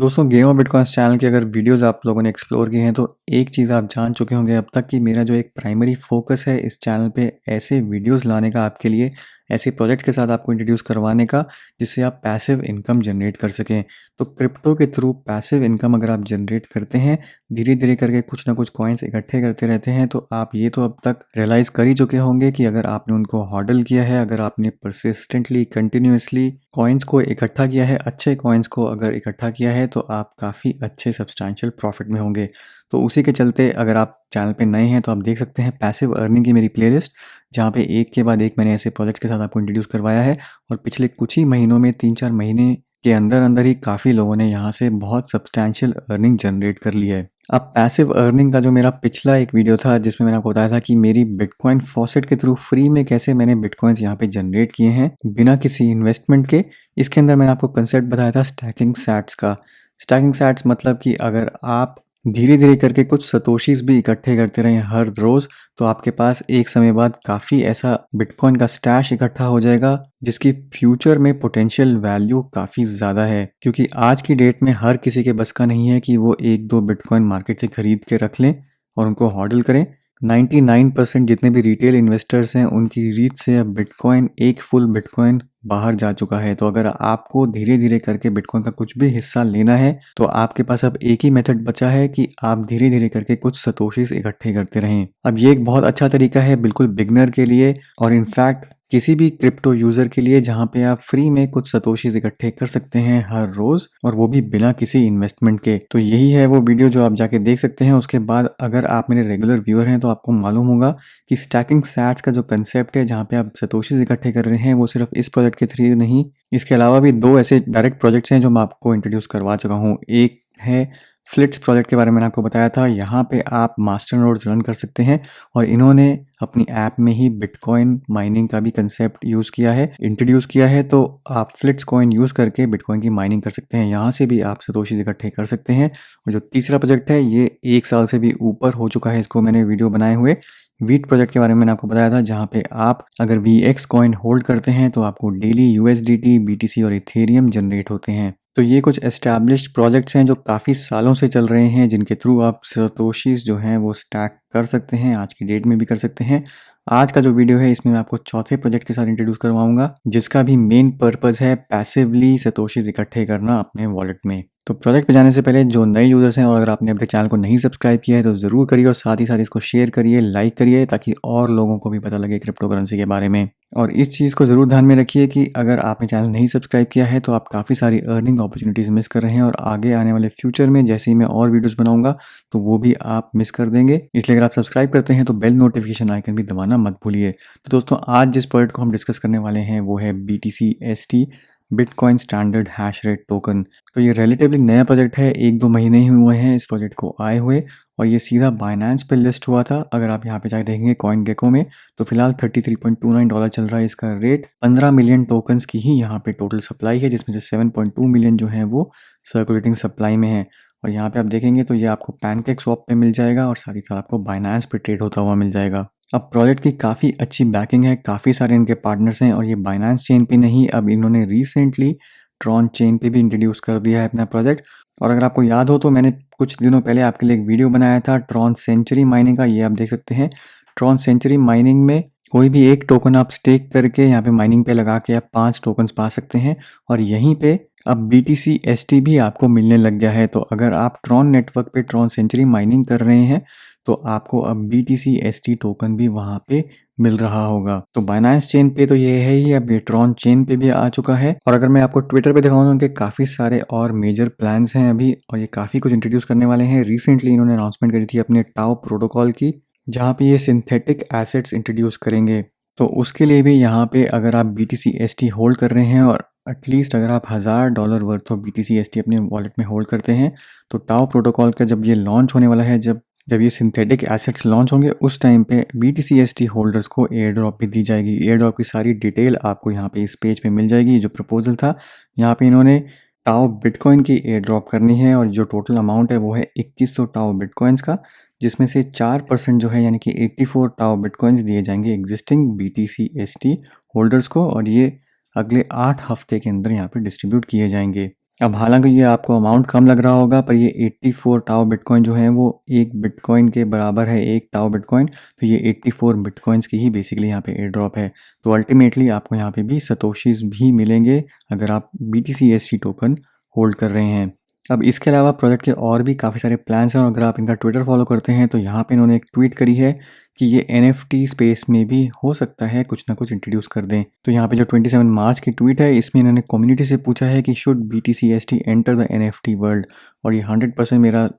दोस्तों game of bitcoins channel की अगर वीडियोस आप लोगों ने एक्सप्लोर की हैं तो एक चीज़ आप जान चुके होंगे अब तक कि मेरा जो एक प्राइमरी फोकस है इस चैनल पे ऐसे वीडियोस लाने का आपके लिए, ऐसे प्रोजेक्ट के साथ आपको इंट्रोड्यूस करवाने का जिससे आप पैसिव इनकम जनरेट कर सकें। तो क्रिप्टो के थ्रू पैसिव इनकम अगर आप जनरेट करते हैं, धीरे धीरे करके कुछ ना कुछ कॉइन्स इकट्ठे करते रहते हैं, तो आप ये तो अब तक रियलाइज़ कर ही चुके होंगे कि अगर आपने उनको हॉडल किया है, अगर आपने परसिस्टेंटली कंटिन्यूसली कॉइन्स को इकट्ठा किया है, अच्छे कॉइन्स को अगर इकट्ठा किया है तो आप काफ़ी अच्छे सब्सटैंशियल प्रॉफिट में होंगे। तो उसी के चलते अगर आप चैनल पे नए हैं तो आप देख सकते हैं पैसिव अर्निंग की मेरी प्लेलिस्ट, जहाँ पे एक के बाद एक मैंने ऐसे प्रोजेक्ट्स के साथ आपको इंट्रोड्यूस करवाया है और पिछले कुछ ही महीनों में 3-4 महीने के अंदर ही काफ़ी लोगों ने यहाँ से बहुत सब्सटैंशियल अर्निंग जनरेट कर ली है। अब पैसिव अर्निंग का जो मेरा पिछला एक वीडियो था जिसमें मैंने आपको बताया था कि मेरी बिटकॉइन फॉसेट के थ्रू फ्री में कैसे मैंने बिटकॉइंस यहाँ पे जनरेट किए हैं बिना किसी इन्वेस्टमेंट के। इसके अंदर मैंने आपको कंसेप्ट बताया था स्टैकिंग सैट्स का। स्टैकिंग सैट्स मतलब कि अगर आप धीरे धीरे करके कुछ सतोशीज भी इकट्ठे करते रहें हर रोज, तो आपके पास एक समय बाद काफ़ी ऐसा बिटकॉइन का स्टैश इकट्ठा हो जाएगा जिसकी फ्यूचर में पोटेंशियल वैल्यू काफ़ी ज़्यादा है, क्योंकि आज की डेट में हर किसी के बस का नहीं है कि वो 1-2 बिटकॉइन मार्केट से खरीद के रख लें और उनको हॉडल करें। 99% जितने भी रिटेल इन्वेस्टर्स हैं उनकी रीच से अब बिटकॉइन, एक फुल बिटकॉइन बाहर जा चुका है। तो अगर आपको धीरे धीरे करके बिटकॉइन का कुछ भी हिस्सा लेना है तो आपके पास अब एक ही मेथड बचा है कि आप धीरे धीरे करके कुछ सतोशीज इकट्ठे करते रहें। अब ये एक बहुत अच्छा तरीका है बिल्कुल बिगनर के लिए और इनफैक्ट किसी भी क्रिप्टो यूजर के लिए, जहां पे आप फ्री में कुछ सतोशीज इकट्ठे कर सकते हैं हर रोज और वो भी बिना किसी इन्वेस्टमेंट के। तो यही है वो वीडियो जो आप जाके देख सकते हैं। उसके बाद अगर आप मेरे रेगुलर व्यूअर हैं तो आपको मालूम होगा कि स्टैकिंग सैट्स का जो कंसेप्ट है, जहाँ पे आप सतोशीज इकट्ठे कर रहे हैं, वो सिर्फ इस प्रोजेक्ट के थ्रू नहीं, इसके अलावा भी 2 ऐसे डायरेक्ट प्रोजेक्ट्स हैं जो मैं आपको इंट्रोड्यूस करवा चुका हूँ। एक है फ्लिट्स प्रोजेक्ट के बारे में मैंने आपको बताया था, यहाँ पे आप मास्टर नोड्स रन कर सकते हैं और इन्होंने अपनी ऐप में ही बिटकॉइन माइनिंग का भी कंसेप्ट यूज़ किया है, इंट्रोड्यूस किया है। तो आप फ्लिट्स कॉइन यूज़ करके बिटकॉइन की माइनिंग कर सकते हैं, यहाँ से भी आप सतोशीज इकट्ठे कर सकते हैं। और जो तीसरा प्रोजेक्ट है ये 1 साल से भी ऊपर हो चुका है, इसको मैंने वीडियो बनाए हुए। वीट प्रोजेक्ट के बारे में मैंने आपको बताया था, जहाँ पे आप अगर VX कॉइन होल्ड करते हैं तो आपको डेली USDT, BTC और इथेरियम जनरेट होते हैं। तो ये कुछ एस्टैब्लिश्ड प्रोजेक्ट्स हैं जो काफ़ी सालों से चल रहे हैं, जिनके थ्रू आप सतोशीज जो हैं वो स्टैक कर सकते हैं, आज की डेट में भी कर सकते हैं। आज का जो वीडियो है इसमें मैं आपको चौथे प्रोजेक्ट के साथ इंट्रोड्यूस करवाऊंगा, जिसका भी मेन पर्पस है पैसिवली सतोशीज इकट्ठे करना अपने वॉलेट में। तो प्रोजेक्ट पे जाने से पहले जो नए यूजर्स हैं और अगर आपने अपने चैनल को नहीं सब्सक्राइब किया है तो ज़रूर करिए और साथ ही साथ इसको शेयर करिए, लाइक करिए, ताकि और लोगों को भी पता लगे क्रिप्टो करेंसी के बारे में। और इस चीज़ को ज़रूर ध्यान में रखिए कि अगर आपने चैनल नहीं सब्सक्राइब किया है तो आप काफ़ी सारी अर्निंग अपॉर्चुनिटीज़ मिस कर रहे हैं और आगे आने वाले फ्यूचर में जैसे ही मैं और वीडियोस बनाऊंगा तो वो भी आप मिस कर देंगे। इसलिए अगर आप सब्सक्राइब करते हैं तो बेल नोटिफिकेशन आइकन भी दबाना मत भूलिए। तो दोस्तों आज जिस प्रोजेक्ट को हम डिस्कस करने वाले हैं वो है BTC-ST, bitcoin standard hash rate token. तो ये रिलेटिवली नया प्रोजेक्ट है, 1-2 महीने ही हुए हैं इस प्रोजेक्ट को आए हुए और ये सीधा बाइनेंस पे लिस्ट हुआ था। अगर आप यहाँ पे जाके देखेंगे कॉइन गेको में तो फिलहाल $33.29 चल रहा है इसका रेट। 15 मिलियन टोकन्स की ही यहाँ पे टोटल सप्लाई है, जिसमें से 7.2 मिलियन जो है वो सर्कुलेटिंग सप्लाई में है। और यहाँ पे आप देखेंगे तो ये आपको पैनकेक स्वैप पे मिल जाएगा और साथ ही साथ आपको बाइनेंस पे ट्रेड होता हुआ मिल जाएगा। अब प्रोजेक्ट की काफ़ी अच्छी बैकिंग है, काफ़ी सारे इनके पार्टनर्स हैं और ये बाइनेंस चेन पे नहीं, अब इन्होंने रिसेंटली ट्रॉन चेन पे भी इंट्रोड्यूस कर दिया है अपना प्रोजेक्ट। और अगर आपको याद हो तो मैंने कुछ दिनों पहले आपके लिए एक वीडियो बनाया था ट्रॉन सेंचुरी माइनिंग का, ये आप देख सकते हैं। ट्रॉन सेंचुरी माइनिंग में कोई भी एक टोकन आप स्टेक करके यहाँ पे माइनिंग पे लगा के आप 5 टोकन्स पा सकते हैं और यहीं पे अब BTC-ST भी आपको मिलने लग गया है। तो अगर आप ट्रॉन नेटवर्क पे ट्रॉन सेंचुरी माइनिंग कर रहे हैं तो आपको अब BTC-ST टोकन भी वहाँ पे मिल रहा होगा। तो बाइनेंस चेन पे तो ये है ही, अब ये ट्रॉन चेन पे भी आ चुका है। और अगर मैं आपको ट्विटर पे दिखाऊं तो उनके काफ़ी सारे और मेजर प्लान्स हैं अभी और ये काफ़ी कुछ इंट्रोड्यूस करने वाले हैं। रिसेंटली इन्होंने अनाउंसमेंट करी थी अपने टाओ प्रोटोकॉल की, जहाँ पे ये सिंथेटिक एसेट्स इंट्रोड्यूस करेंगे। तो उसके लिए भी यहाँ पे अगर आप BTC-ST होल्ड कर रहे हैं और एटलीस्ट अगर आप $1000 वर्थ ऑफ BTC-ST अपने वॉलेट में होल्ड करते हैं तो टाओ प्रोटोकॉल का जब ये लॉन्च होने वाला है, जब ये सिंथेटिक एसेट्स लॉन्च होंगे उस टाइम पे BTC-ST होल्डर्स को एयर ड्रॉप भी दी जाएगी। एयर ड्रॉप की सारी डिटेल आपको यहाँ पे इस पेज पे मिल जाएगी। जो प्रपोजल था यहाँ पे इन्होंने टाओ बिटकॉइन की एयर ड्रॉप करनी है और जो टोटल अमाउंट है वो है 2100 टाओ बिटकॉइंस का, जिसमें से 4% जो है यानी कि 84 टाओ बिटकॉइंस दिए जाएंगे एग्जिस्टिंग BTC-ST होल्डर्स को और ये अगले 8 हफ्ते के अंदर यहाँ पे डिस्ट्रीब्यूट किए जाएंगे। अब हालांकि ये आपको अमाउंट कम लग रहा होगा, पर ये 84 टाओ बिटकॉइन जो है वो एक बिटकॉइन के बराबर है, एक टाओ बिटकॉइन। तो ये 84 बिटकॉइंस की ही बेसिकली यहाँ पे एयर ड्रॉप है। तो अल्टीमेटली आपको यहाँ पे भी सतोशीज भी मिलेंगे अगर आप BTC टोकन होल्ड कर रहे हैं। अब इसके अलावा प्रोजेक्ट के और भी काफ़ी सारे प्लान्स हैं, और अगर आप इनका ट्विटर फॉलो करते हैं तो यहाँ पे इन्होंने एक ट्वीट करी है कि ये NFT स्पेस में भी हो सकता है कुछ ना कुछ इंट्रोड्यूस कर दें। तो यहाँ पे जो 27 मार्च की ट्वीट है, इसमें इन्होंने कम्युनिटी से पूछा है कि should BTC enter the NFT world, और ये 100% मेरा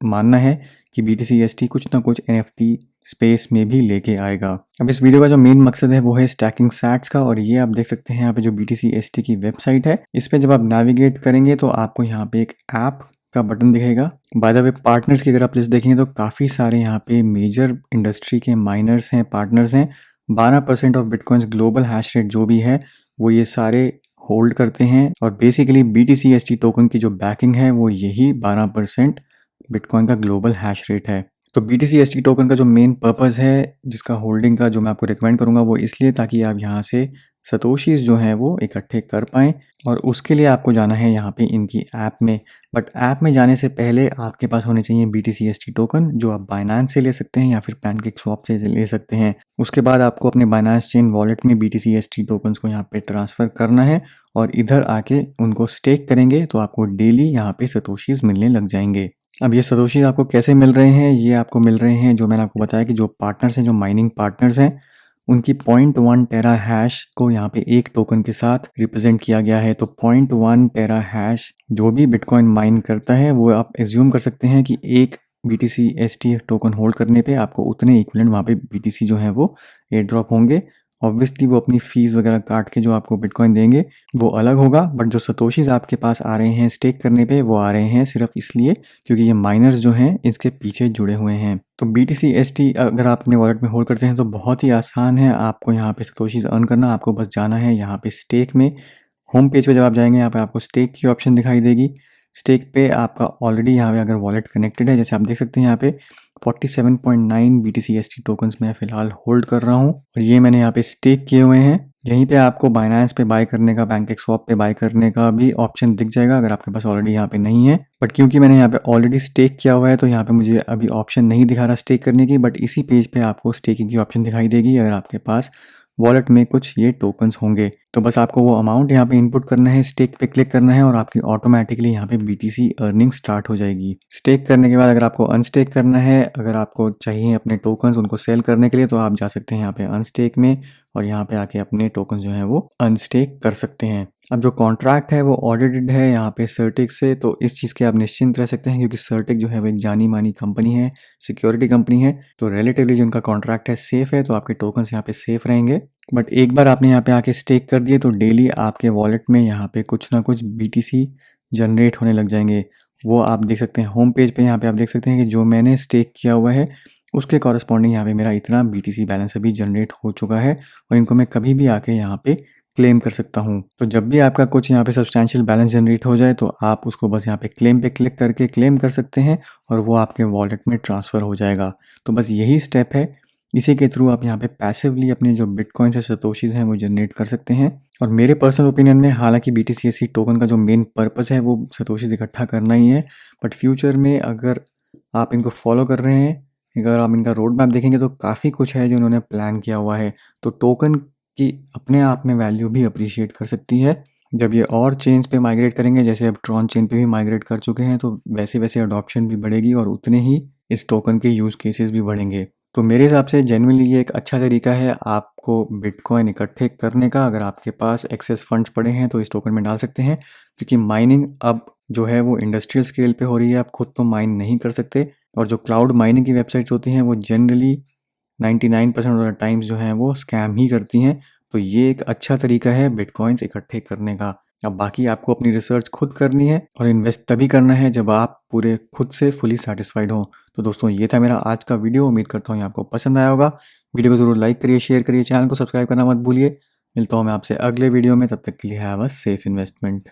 मानना है कि BTC कुछ ना कुछ NFT स्पेस में भी लेके आएगा। अब इस वीडियो का जो मेन मकसद है वो है स्टैकिंग सैट्स का, और ये आप देख सकते हैं यहाँ पे जो BTC की वेबसाइट है, इस पे जब आप नेविगेट करेंगे तो आपको यहाँ पे एक ऐप का बटन दिखेगा। बाय द वे, पार्टनर्स की अगर आप लिस्ट देखेंगे तो काफ़ी सारे यहाँ पे मेजर इंडस्ट्री के माइनर्स हैं, पार्टनर्स हैं। 12% of bitcoins global hash rate जो भी है वो ये सारे होल्ड करते हैं, और बेसिकली BTC टोकन की जो बैकिंग है वो यही 12% बिटकॉइन का ग्लोबल हैश रेट है। तो BTC टोकन का जो मेन पर्पस है, जिसका होल्डिंग का जो मैं आपको रिकमेंड करूंगा, वो इसलिए ताकि आप यहाँ से सतोशीज जो हैं वो इकट्ठे कर पाएँ, और उसके लिए आपको जाना है यहाँ पे इनकी ऐप में। बट ऐप में जाने से पहले आपके पास होने चाहिए BTC टोकन, जो आप बाइनेंस से ले सकते हैं या फिर पैनकेक स्वैप से ले सकते हैं। उसके बाद आपको अपने बाइनेंस चेन वॉलेट में BTC टोकन्स को यहाँ पे ट्रांसफ़र करना है, और इधर आके उनको स्टेक करेंगे तो आपको डेली यहाँ पे सतोशीज मिलने लग जाएंगे। अब ये सतोशी आपको कैसे मिल रहे हैं? ये आपको मिल रहे हैं, जो मैंने आपको बताया कि जो पार्टनर्स हैं, जो माइनिंग पार्टनर्स हैं, उनकी 0.1 टेरा हैश को यहाँ पे एक टोकन के साथ रिप्रेजेंट किया गया है। तो 0.1 टेरा हैश जो भी बिटकॉइन माइन करता है, वो आप एज्यूम कर सकते हैं कि एक BTC टोकन होल्ड करने पे आपको उतने इक्विवेलेंट वहाँ पे BTC जो है वो एयर ड्रॉप होंगे। ऑब्वियसली वो अपनी फ़ीस वगैरह काट के जो आपको बिटकॉइन देंगे वो अलग होगा, बट जो सतोशीज आपके पास आ रहे हैं स्टेक करने पे, वो आ रहे हैं सिर्फ इसलिए क्योंकि ये माइनर्स जो हैं इसके पीछे जुड़े हुए हैं। तो BTC अगर आप अपने वॉलेट में होल्ड करते हैं तो बहुत ही आसान है आपको यहाँ पे सतोशीज अर्न करना। आपको बस जाना है यहाँ पे स्टेक में। होम पेज पे जब आप जाएंगे, यहाँ पे आपको स्टेक की ऑप्शन दिखाई देगी। स्टेक पे आपका ऑलरेडी यहाँ पे अगर वॉलेट कनेक्टेड है, जैसे आप देख सकते हैं यहाँ पे 47.9 BTC टोकन्स मैं फ़िलहाल होल्ड कर रहा हूँ, और ये मैंने यहाँ पे स्टेक किए हुए हैं। यहीं पे आपको बाइनेंस पे बाय करने का, पैनकेक स्वैप पे बाय करने का भी ऑप्शन दिख जाएगा अगर आपके पास ऑलरेडी यहाँ पे नहीं है। बट क्योंकि मैंने यहाँ पे ऑलरेडी स्टेक किया हुआ है तो यहाँ पे मुझे अभी ऑप्शन नहीं दिखा रहा स्टेक करने की, बट इसी पेज पे आपको स्टेकिंग की ऑप्शन दिखाई देगी अगर आपके पास वॉलेट में कुछ ये टोकन्स होंगे। तो बस आपको वो अमाउंट यहाँ पे इनपुट करना है, स्टेक पे क्लिक करना है, और आपकी ऑटोमेटिकली यहाँ पे BTC अर्निंग स्टार्ट हो जाएगी। स्टेक करने के बाद अगर आपको अनस्टेक करना है, अगर आपको चाहिए अपने टोकन्स उनको सेल करने के लिए, तो आप जा सकते हैं यहाँ पे अनस्टेक में, और यहाँ पे आके अपने टोकन जो है वो अनस्टेक कर सकते हैं। अब जो कॉन्ट्रैक्ट है वो ऑडिटेड है यहाँ पे सर्टिक से, तो इस चीज़ के आप निश्चिंत रह सकते हैं क्योंकि सर्टिक जो है वो एक जानी मानी कंपनी है, सिक्योरिटी कंपनी है। तो रिलेटिवली जो उनका कॉन्ट्रैक्ट है सेफ़ है, तो आपके टोकन्स यहाँ पे सेफ़ रहेंगे। बट एक बार आपने यहाँ पे आके स्टेक कर दिए तो डेली आपके वॉलेट में यहाँ पे कुछ ना कुछ BTC जनरेट होने लग जाएंगे। वो आप देख सकते हैं होम पेज पे, यहाँ पे आप देख सकते हैं कि जो मैंने स्टेक किया हुआ है उसके कॉरस्पॉन्डिंग यहाँ पे मेरा इतना BTC बैलेंस अभी जनरेट हो चुका है, और इनको मैं कभी भी आके यहाँ पे क्लेम कर सकता हूँ। तो जब भी आपका कुछ यहाँ पे सब्सटैंशियल बैलेंस जनरेट हो जाए तो आप उसको बस यहाँ पे क्लेम पे क्लिक करके क्लेम कर सकते हैं, और वो आपके वॉलेट में ट्रांसफ़र हो जाएगा। तो बस यही स्टेप है, इसी के थ्रू आप यहाँ पे पैसिवली अपने जो बिटकॉइन से सतोशीज हैं वो जनरेट कर सकते हैं। और मेरे पर्सनल ओपिनियन में हालांकि BTC टोकन का जो मेन पर्पस है वो सतोशीज इकट्ठा करना ही है, बट फ्यूचर में अगर आप इनको फॉलो कर रहे हैं, अगर आप इनका रोड मैप देखेंगे तो काफ़ी कुछ है जो उन्होंने प्लान किया हुआ है। तो टोकन की अपने आप में वैल्यू भी अप्रिशिएट कर सकती है। जब ये और चेन्स पे माइग्रेट करेंगे, जैसे अब ट्रॉन चेन पे भी माइग्रेट कर चुके हैं, तो वैसे वैसे अडॉप्शन भी बढ़ेगी और उतने ही इस टोकन के यूज़ केसेस भी बढ़ेंगे। तो मेरे हिसाब से जेन्युइनली ये एक अच्छा तरीका है आपको बिटकॉइन इकट्ठे करने का। अगर आपके पास एक्सेस फंड्स पड़े हैं तो इस टोकन में डाल सकते हैं, क्योंकि माइनिंग अब जो है वो इंडस्ट्रियल स्केल पे हो रही है। आप खुद तो माइन नहीं कर सकते, और जो क्लाउड माइनिंग की वेबसाइट्स होती हैं वो जनरली 99% ऑफ द टाइम्स जो हैं वो स्कैम ही करती हैं। तो ये एक अच्छा तरीका है बिटकॉइंस इकट्ठे करने का। अब बाकी आपको अपनी रिसर्च खुद करनी है, और इन्वेस्ट तभी करना है जब आप पूरे खुद से फुली सेटिस्फाइड हो। तो दोस्तों, ये था मेरा आज का वीडियो। उम्मीद करता हूँ ये आपको पसंद आया होगा। वीडियो को ज़रूर लाइक करिए, शेयर करिए, चैनल को सब्सक्राइब करना मत भूलिए। मिलता हूँ मैं आपसे अगले वीडियो में, तब तक के लिए हैव अ सेफ इन्वेस्टमेंट।